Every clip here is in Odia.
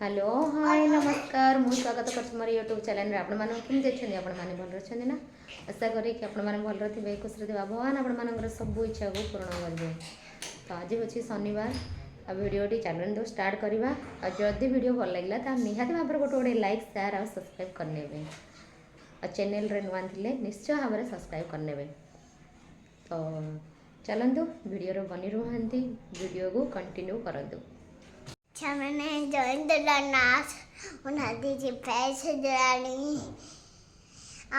हेलो हाय नमस्कार मु स्वागत कर यूट्यूब चैनल आपण माने केमते छथि आपण माने भल रहछथि ना आशा करी कि आपण माने भल रहथिबे खुश रहथिबे भगवान आपण मानकर सब इच्छा को पूर्ण करबे। तो आज होछि शनिवार आ वीडियोटी चैनल दो स्टार्ट करबा आ जदी वीडियो भल लागला ता निहाती भाबरे गोटे गोटे लाइक शेयर आ सब्सक्राइब करनेबे आ चैनल रे नवा थिले निश्चय भाबरे सब्सक्राइब करनेबे। तो चलंतु वीडियो रो बनी रहंती वीडियो को कंटिन्यू करंतु। मैंने जॉइन द डांस उन्हाती जी पैसे जरानी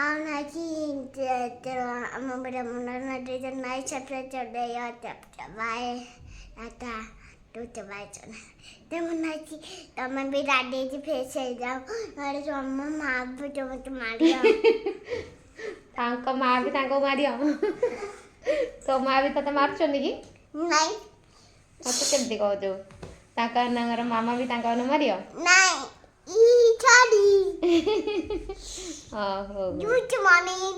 आउनाची तेरा अमबरा मुन्ना दे द नाइट चैप्टर चढ़े या बाय आता तो चबाय चन ते मुन्नाची तमे भी दादी जी पैसे जाओ अरे जो अम्मा मां भी जो मत मारिया तांको मां भी तांको मारिया तो मां भी तते मारछनी की नहीं मत केमती कहू जो ताका नंगर मामा भी तांका न मारियो नहीं ई छाड़ी ओहो गुड मॉर्निंग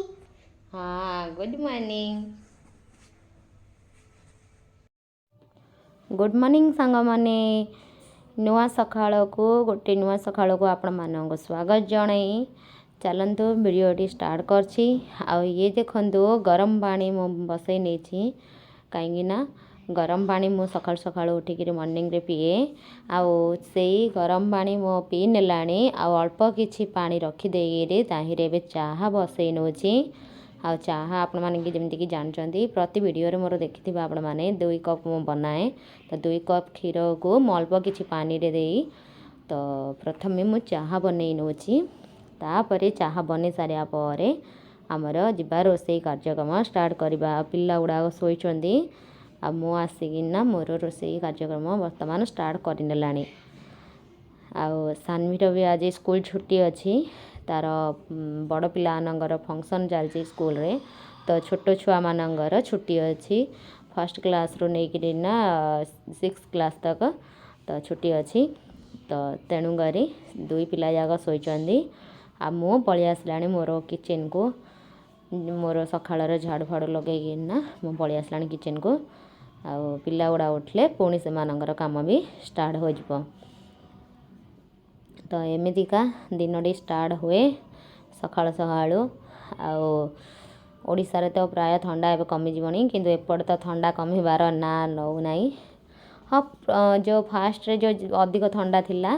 हाँ गुड मॉर्निंग गुड मॉर्निंग सांग माने नुआ सकाळ को गोटे नुआ सकाळ को आपण मानक स्वागत जणाई चलंतु वीडियोटी स्टार्ट करछि आ ये देखंतु गरम पानी मो बसई नेछि काहेकि ना गरम पानी मु सकाळ सकाळ उठिक मॉर्निंग रे पिए आउ से गरम पानी मो पी नेलाणी आ अल्प किछि पानी रखी देइरे ताहिरे एबे चाहा बसई नोछि आ चाहा आपण माने कि जेमति कि जानचंती प्रति वीडियो रे मोर देखिथिबा आपण माने 2 कप मो बनाए तो 2 कप क्षीर को मो अल्प किछि पानी रे देई तो प्रथमे मु चाहा बनै नोछि तापरे चाहा बनै सारिया परे हमर जिबा रोसई कार्यक्रम स्टार्ट करबा पिल्ला उडा सोइचंदी आ मु आसिकिना मोर रोसई कार्यक्रम वर्तमान स्टार्ट करनेलाणी आ सानवीर भी आज स्कूल छुट्टी अच्छी तार बड़ पिलानंगर फंक्शन चलती स्कूल रे तो छोट छुआ मानंगर छुट्टी अच्छी फर्स्ट क्लास रो नेकिरी ना 6 क्लास तक तो छुट्टी अच्छी तो तेणु करी दुई पिला जाक सोइचंदी आ मु पळि आसलाणी मोर किचन को मोर सकाळर झाड़ू फाड़ू लगेकिना मु पळि आसलाणी किचन को आ पिला गुड़ा उठले पुणी से मानकर काम भी स्टार्ट हो जिवो तो एमितिका दिनटी स्टार्ट हुए सकाळ सकाळू आ ओडिसा रे तो प्राय ठंडा एबे कमी जीवनी किंतु एपट तो ठंडा कमीबार ना नौ नाही हाँ जो फास्ट रे जो अधिक ठंडा थिला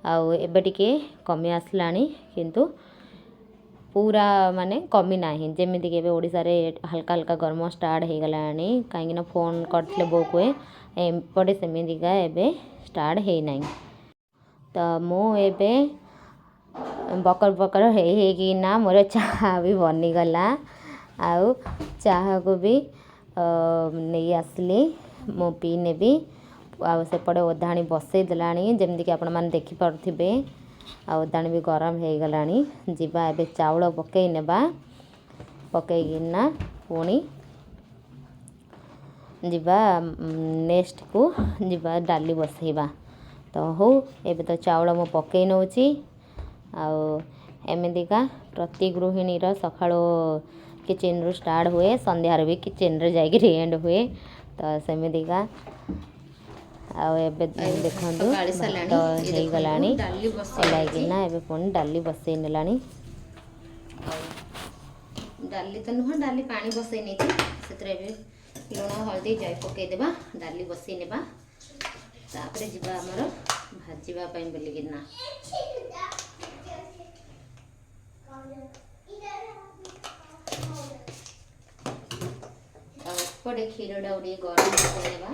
आ एबे टिके कमी आसलानी किंतु पूरा माने कमी नाही जेमिति के ओडिसा रे हल्का हल्का गरम स्टार्ट हो गलानी कहीं ना फोन करथिले बो को एपटे सेमितिका एबे स्टार्ट हे नाही तो मु एबे बकर बकर हे कि ना मोर चाहा भी बनी गला आउ चाहा को भी नहीं आसली मु पी नेबी आ सेपटे ओधाणी बसई देलानी जेमिति कि आपण माने देखि पारथिबे आ ओधाणी भी गरम हो गलानी जीवा एबे चाउल पकई नेबा पकईकिना पुणी जीवा नेक्स्ट को जीवा डाली बसैबा तो हो एबे तो चाउल मो पकई नौची आउ एमितिका प्रति गृहिणी रो सकाळो किचन रो स्टार्ट हुए संध्यार भी किचन रे जाई एंड हुए तो सेमितिका आउ एबे देखंतु तो हे गलानी लागिना एबे पुणी डाली बसई नेलानी डाली तो नुह डाली पानी बसई नेती सेतरे भी लुण हल्दी जाई पकई देबा डाली बसई नेबा तापरे जिबा हमर भाजीबा पई बेलिगिना पड़े क्षीर डाउडी गरम करनेबा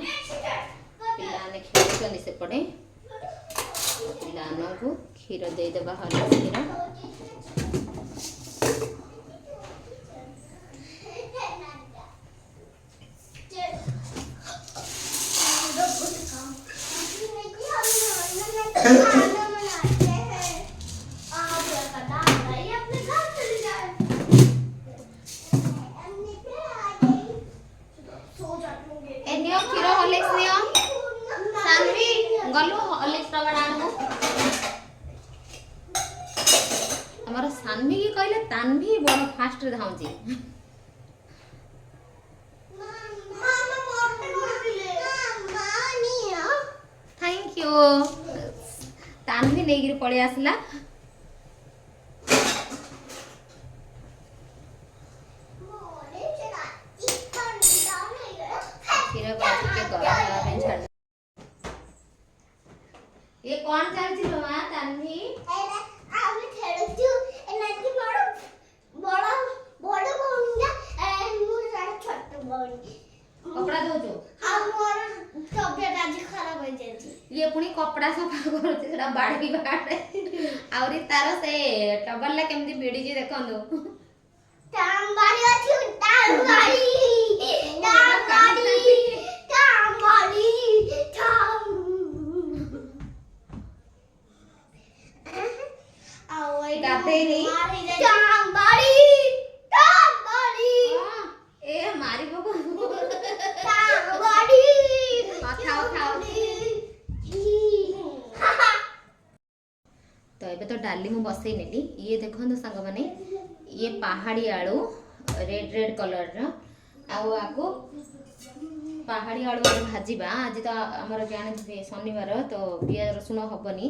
पिलाने खेलुचंदी से पड़े पिलानो को क्षीर दे देबा हल्दी क्षीर गलु हॉर्लिक्स रगड़ाणु हमर सानवी की कहले तानवी बड़ फास्ट रे धाउची थैंक यू ତାନଭି ନେଇକିରି ପଳେଇ ଆସିଲା। କ୍ଷୀରକୁ ଟିକେ ଗରମ ହେବା ପାଇଁ ଛାଡ଼ି। ये कौन ଚାଲିଛି ଲୋ ମା ତାନଭି? ଆମେ ଖେଳୁଛୁ ଏନାକି ବଡ ବଡ ବଡ ଭଉଣୀ ମୁଁ ଛୋଟ ଭଉଣୀ କପଡ଼ା ଧୋଉଛୁ? ଆମର ତବିୟତ ଆଜି ଖରାପ ହେଇଯାଇଛି। ଇଏ ପୁଣି କପଡ଼ା ସଫା କରୁଛି ସେଟା ବାଡି ବାଡେ ଆହୁରି ତାର ସେ ଟବଲରେ କେମିତି ଭିଡ଼ିଛି ଦେଖନ୍ତୁ। ଟାମ୍ବାଡ଼ି ଅଛି ଟାମ୍ବାଡ଼ି ଟାମ୍ବାଡ଼ି ଟାମ୍ବାଡ଼ି ଗାଧେଇନି ଟାମ୍ବାଡ଼ି ଟାମ୍ବାଡ଼ି ଏ ମାରି ପକଉ ଟାମ୍ବାଡ଼ି ଥାଉ ଥାଉ। ତ ଏବେ ତ ଡାଲି ମୁଁ ବସେଇ ନେଲି। ଇଏ ଦେଖନ୍ତୁ ସାଙ୍ଗମାନେ, ଇଏ ପାହାଡ଼ି ଆଳୁ ରେଡ୍ କଲର୍ର, ଆଉ ଆକୁ ପାହାଡ଼ି ଆଳୁ ଭାଜିବା। ଆଜି ତ ଆମର ଜାଣିଥିବେ ଶନିବାର, ତ ପିଆଜ ରସୁଣ ହବନି।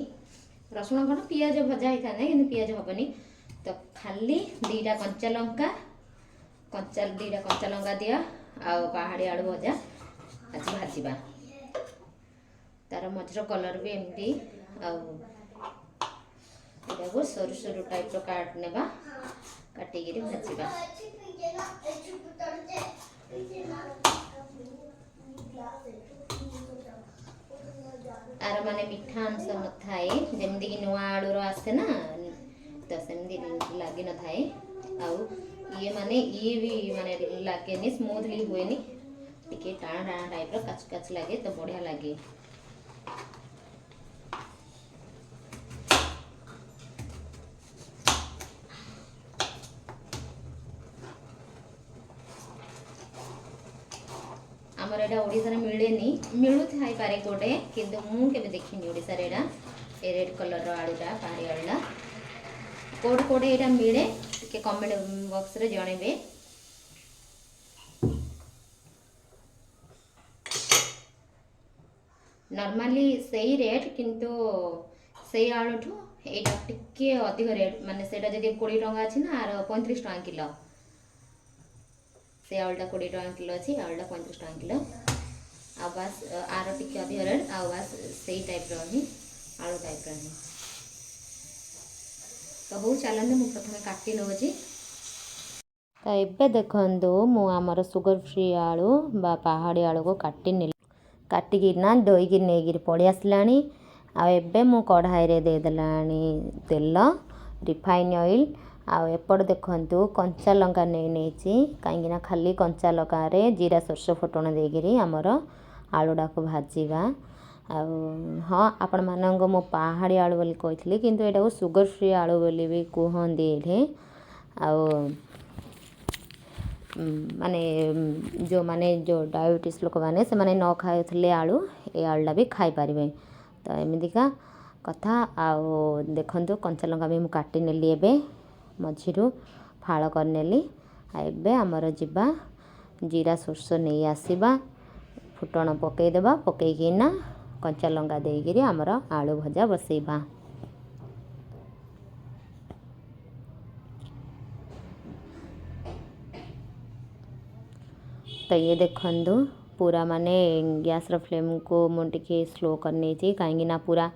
ରସୁଣ କ'ଣ ପିଆଜ ଭଜା ହେଇଥାନ୍ତା କିନ୍ତୁ ପିଆଜ ହବନି। ତ ଖାଲି ଦୁଇଟା କଞ୍ଚା ଲଙ୍କା ଦିଆ ଆଉ ପାହାଡ଼ି ଆଳୁ ଭଜା ଆଜି ଭାଜିବା। ତାର ମଝିର କଲର୍ ବି ଏମିତି। ଆଉ ଏଟାକୁ ସରୁ ସରୁ ଟାଇପ୍ର ନେବା, କାଟିକିରି ଭାଜିବା। ଆର ମାନେ ମିଠା ଅଂଶ ନଥାଏ, ଯେମିତିକି ନୂଆ ଆଳୁର ଆସେ ନା, ତ ସେମିତି ଲାଗି ନଥାଏ। ଆଉ ଇଏ ବି ମାନେ ଲାଗେନି, ସ୍ମୁଥଲି ହୁଏନି, ଟିକେ ଟାଣା ଟାଣା ଟାଇପ୍ର କାଚ ଲାଗେ, ତ ବଢ଼ିଆ ଲାଗେ। ଆମର ଏଇଟା ଓଡ଼ିଶାରେ ମିଳେନି, ମିଳୁଥାଇପାରେ କୋଉଟେ, କିନ୍ତୁ ମୁଁ କେବେ ଦେଖିନି ଓଡ଼ିଶାରେ। ଏଇଟା ଏ ରେଡ୍ କଲର୍ର ଆଳୁଟା, ପାହାଡ଼ି ଆଳୁଟା କୋଉଠି ଏଇଟା ମିଳେ, ଟିକେ କମେଣ୍ଟ ବକ୍ସରେ ଜଣେଇବେ। ନର୍ମାଲି ସେଇ ରେଟ୍, କିନ୍ତୁ ସେଇ ଆଳୁଠୁ ଏଇଟା ଟିକେ ଅଧିକ ରେଟ୍। ମାନେ ସେଇଟା ଯଦି 20 ଟଙ୍କା ଅଛି ନା, ଆର 35 ଟଙ୍କା କିଲୋ। ସେ ଆଳୁଟା 20 ଟଙ୍କା କିଲୋ ଅଛି, ଆଳୁଟା 35 ଟଙ୍କା କିଲୋ। ଆଉ ବାସ୍ ଆର ଟିକେ ଅଧିକ ରେଟ୍, ଆଉ ବାସ୍ ସେଇ ଟାଇପ୍ର ହିଁ ଆଳୁ ଟାଇପ୍ର ହିଁ। ତ ହଉ ଚାଲନ୍ତୁ ମୁଁ ପ୍ରଥମେ କାଟି ନେଉଛି। ତ ଏବେ ଦେଖନ୍ତୁ ମୁଁ ଆମର ସୁଗର ଫ୍ରି ଆଳୁ ବା ପାହାଡ଼ି ଆଳୁକୁ କାଟିକିନା ଧୋଇକି ନେଇକିରି ପଳେଇ ଆସିଲାଣି। ଆଉ ଏବେ ମୁଁ କଢ଼ାଇରେ ଦେଇଦେଲାଣି ତେଲ, ରିଫାଇନ୍ ଅଏଲ୍। ଆଉ ଏପଟେ ଦେଖନ୍ତୁ କଞ୍ଚା ଲଙ୍କା ନେଇଛି, କାହିଁକିନା ଖାଲି କଞ୍ଚା ଲଙ୍କାରେ ଜିରା ସୋରିଷ ଫୁଟଣ ଦେଇକିରି ଆମର ଆଳୁଟାକୁ ଭାଜିବା। ଆଉ ହଁ, ଆପଣମାନଙ୍କୁ ମୁଁ ପାହାଡ଼ି ଆଳୁ ବୋଲି କହିଥିଲି, କିନ୍ତୁ ଏଇଟାକୁ ସୁଗର ଫ୍ରି ଆଳୁ ବୋଲି ବି କୁହନ୍ତି ଏଇଠି। ଆଉ ମାନେ ଯେଉଁ ଡାଇବେଟିସ୍ ଲୋକମାନେ ସେମାନେ ନ ଖାଉଥିଲେ ଆଳୁ, ଏ ଆଳୁଟା ବି ଖାଇପାରିବେ। ତ ଏମିତିକା କଥା। ଆଉ ଦେଖନ୍ତୁ କଞ୍ଚା ଲଙ୍କା ବି ମୁଁ କାଟିନେଲି, ଏବେ ମଝିରୁ ଫାଳ କରିନେଲି। ଆଉ ଏବେ ଆମର ଯିବା ଜିରା ସୋରିଷ ନେଇ ଆସିବା, ଫୁଟଣ ପକାଇଦେବା, ପକାଇକିନା କଞ୍ଚା ଲଙ୍କା ଦେଇକିରି ଆମର ଆଳୁ ଭଜା ବସାଇବା। ତ ଇଏ ଦେଖନ୍ତୁ ପୁରା ମାନେ ଗ୍ୟାସ୍ର ଫ୍ଲେମ୍କୁ ମୁଁ ଟିକେ ସ୍ଲୋ କରିନେଇଛି, କାହିଁକିନା ପୁରା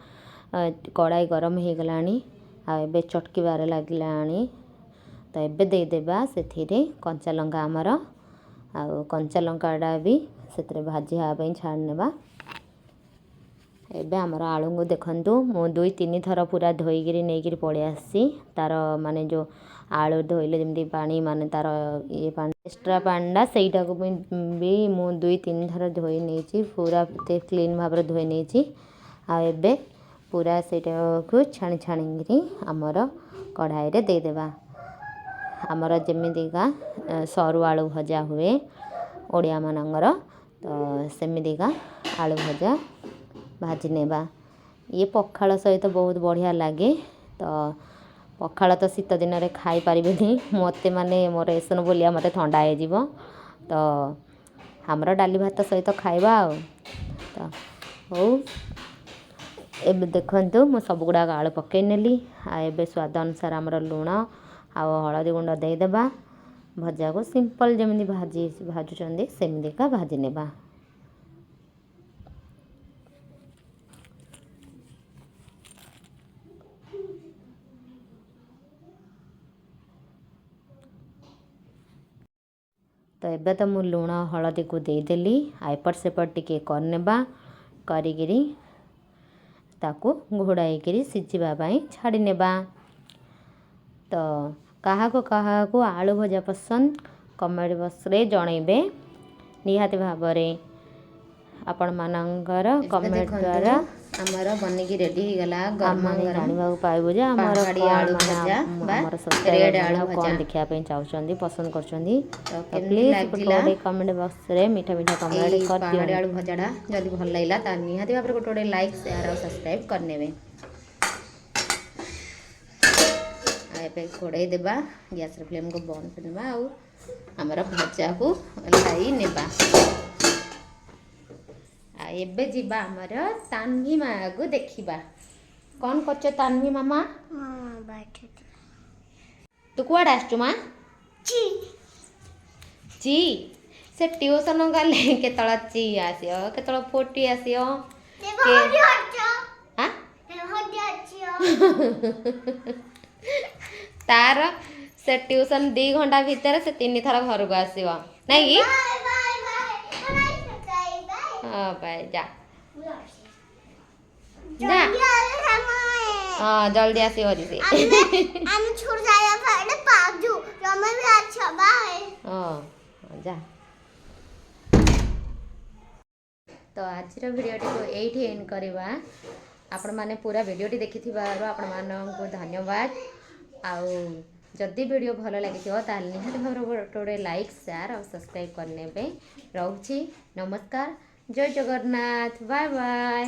କଡ଼ାଇ ଗରମ ହେଇଗଲାଣି। ଆଉ ଏବେ ଚଟକିବାରେ ଲାଗିଲାଣି। ତ ଏବେ ଦେଇଦେବା ସେଥିରେ କଞ୍ଚା ଲଙ୍କା ଆମର, ଆଉ କଞ୍ଚା ଲଙ୍କାଟା ବି ସେଥିରେ ଭାଜି ହେବା ପାଇଁ ଛାଡ଼ିନେବା। ଏବେ ଆମର ଆଳୁଙ୍କୁ ଦେଖନ୍ତୁ ମୁଁ 2-3 ଥର ପୁରା ଧୋଇକିରି ନେଇକିରି ପଳେଇ ଆସିଛି। ତାର ମାନେ ଯେଉଁ ଆଳୁ ଧୋଇଲେ ଯେମିତି ପାଣି, ମାନେ ତାର ଇଏ ପାଣି ଏକ୍ସଟ୍ରା ପାଣିଟା, ସେଇଟାକୁ ବି ମୁଁ 2-3 ଥର ଧୋଇ ନେଇଛି, ପୁରା କ୍ଲିନ୍ ଭାବରେ ଧୋଇ ନେଇଛି। ଆଉ ଏବେ ପୁରା ସେଇଟାକୁ ଛାଣିକିରି ଆମର କଢ଼ାଇରେ ଦେଇଦେବା। ଆମର ଯେମିତିକା ସରୁ ଆଳୁ ଭଜା ହୁଏ ଓଡ଼ିଆମାନଙ୍କର, ତ ସେମିତିକା ଆଳୁ ଭଜା ଭାଜି ନେବା। ଇଏ ପଖାଳ ସହିତ ବହୁତ ବଢ଼ିଆ ଲାଗେ। ତ ପଖାଳ ତ ଶୀତ ଦିନରେ ଖାଇପାରିବେନି, ମୋତେ ମାନେ ମୋର ଏସନଫୁଲିଆ, ମୋତେ ଥଣ୍ଡା ହେଇଯିବ। ତ ଆମର ଡାଲି ଭାତ ସହିତ ଖାଇବା। ଆଉ ତ ହଉ ଏବେ ଦେଖନ୍ତୁ ମୁଁ ସବୁଗୁଡ଼ାକ ଆଳୁ ପକାଇ ନେଲି। ଆଉ ଏବେ ସ୍ୱାଦ ଅନୁସାରେ ଆମର ଲୁଣ ଆଉ ହଳଦୀ ଗୁଣ୍ଡ ଦେଇଦେବା। ଭଜାକୁ ସିମ୍ପଲ୍ ଯେମିତି ଭାଜୁଛନ୍ତି ସେମିତିକା ଭାଜି ନେବା। ତ ଏବେ ତ ମୁଁ ଲୁଣ ହଳଦୀକୁ ଦେଇଦେଲି। ଆଉ ଏପଟ ସେପଟ ଟିକେ କରିନେବା। କରିକିରି ତାକୁ ଘୋଡ଼ାଇକିରି ସିଝିବା ପାଇଁ ଛାଡ଼ି ନେବା। ତ କାହାକୁ କାହାକୁ ଆଳୁ ଭଜା ପସନ୍ଦ କମେଣ୍ଟ ବକ୍ସରେ ଜଣେଇବେ। ନିହାତି ଭାବରେ ଆପଣମାନଙ୍କର କମେଣ୍ଟ ଦ୍ୱାରା ଆମର ବନିକି ରେଡ଼ି ହେଇଗଲା ଗରମ ଆମେ ଗରମ ଜାଣିବାକୁ ପାଇବୁ ଯେ ଆମର ପାହାଡ଼ି କ'ଣ ଆଳୁ ମାନେ ଭଜା ବା ଆମର ରେଡ୍ ସବସ୍କ୍ରାଇବର୍ ଆଳୁ ମାନେ କ'ଣ ଭଜା। ଦେଖିବା ପାଇଁ ଚାହୁଁଛନ୍ତି ପସନ୍ଦ କରୁଛନ୍ତି। ତ ତ କେମିତି ପ୍ଲିଜ୍ ଲାଗିଲା ଗୋଟେ କମେଣ୍ଟ ବକ୍ସରେ ମିଠା ମିଠା କମେଣ୍ଟ ଏଇ ପାହାଡ଼ି କରିଦିଅନ୍ତୁ। ଆଳୁ ଭଜାଟା ଯଦି ଭଲ ଲାଗିଲା ତାହେଲେ ନିହାତି ଭାବରେ ଗୋଟେ ଲାଇକ୍ ସେୟାର ଆଉ ସବସ୍କ୍ରାଇବ୍ କରିନେବେ। ଆଉ ଏବେ ଘୋଡ଼େଇ ଦେବା। ଗ୍ୟାସ୍ର ଫ୍ଲେମ୍କୁ ବନ୍ଦ କରିଦେବା ଆଉ ଆମର ଭଜାକୁ ଓହ୍ଲାଇ ନେବା। ଆଉ ଏବେ ଯିବା ଆମର ତାନ୍ଭି ମାକୁ ଦେଖିବା। କ'ଣ କରୁଛ ତାନ୍ଭି ମାମା? ତୁ କୁଆଡ଼େ ଆସିଛୁ ମା? ଚି ସେ ଟ୍ୟୁସନ୍ ଗଲେ କେତେବେଳେ ଚି ଆସିବ କେତେବେଳେ ଫୋଟି ଆସିବ। ତାର ସେ ଟ୍ୟୁସନ୍ 2 ଘଣ୍ଟା ଭିତରେ ସେ 3 ଥର ଘରକୁ ଆସିବ ନାଇଁ କି? ହଁ ବାଇ ଯା ଯା। ହଁ ଜଲ୍ଦି ଆସିବ ସେ। ହଁ ଯା। ତ ଆଜିର ଭିଡ଼ିଓଟିକୁ ଏଇଠି ଏଣ୍ଡ କରିବା। ଆପଣମାନେ ପୁରା ଭିଡ଼ିଓଟି ଦେଖିଥିବାରୁ ଆପଣମାନଙ୍କୁ ଧନ୍ୟବାଦ। ଆଉ ଯଦି ଭିଡ଼ିଓ ଭଲ ଲାଗିଥିବ ତାହେଲେ ନିହାତି ଭାବରେ ଗୋଟେ ଲାଇକ୍ ସେୟାର ଆଉ ସବସ୍କ୍ରାଇବ୍ କରିନେବେ। ରହୁଛି ନମସ୍କାର। ଜୟ ଜଗନ୍ନାଥ। Bye bye.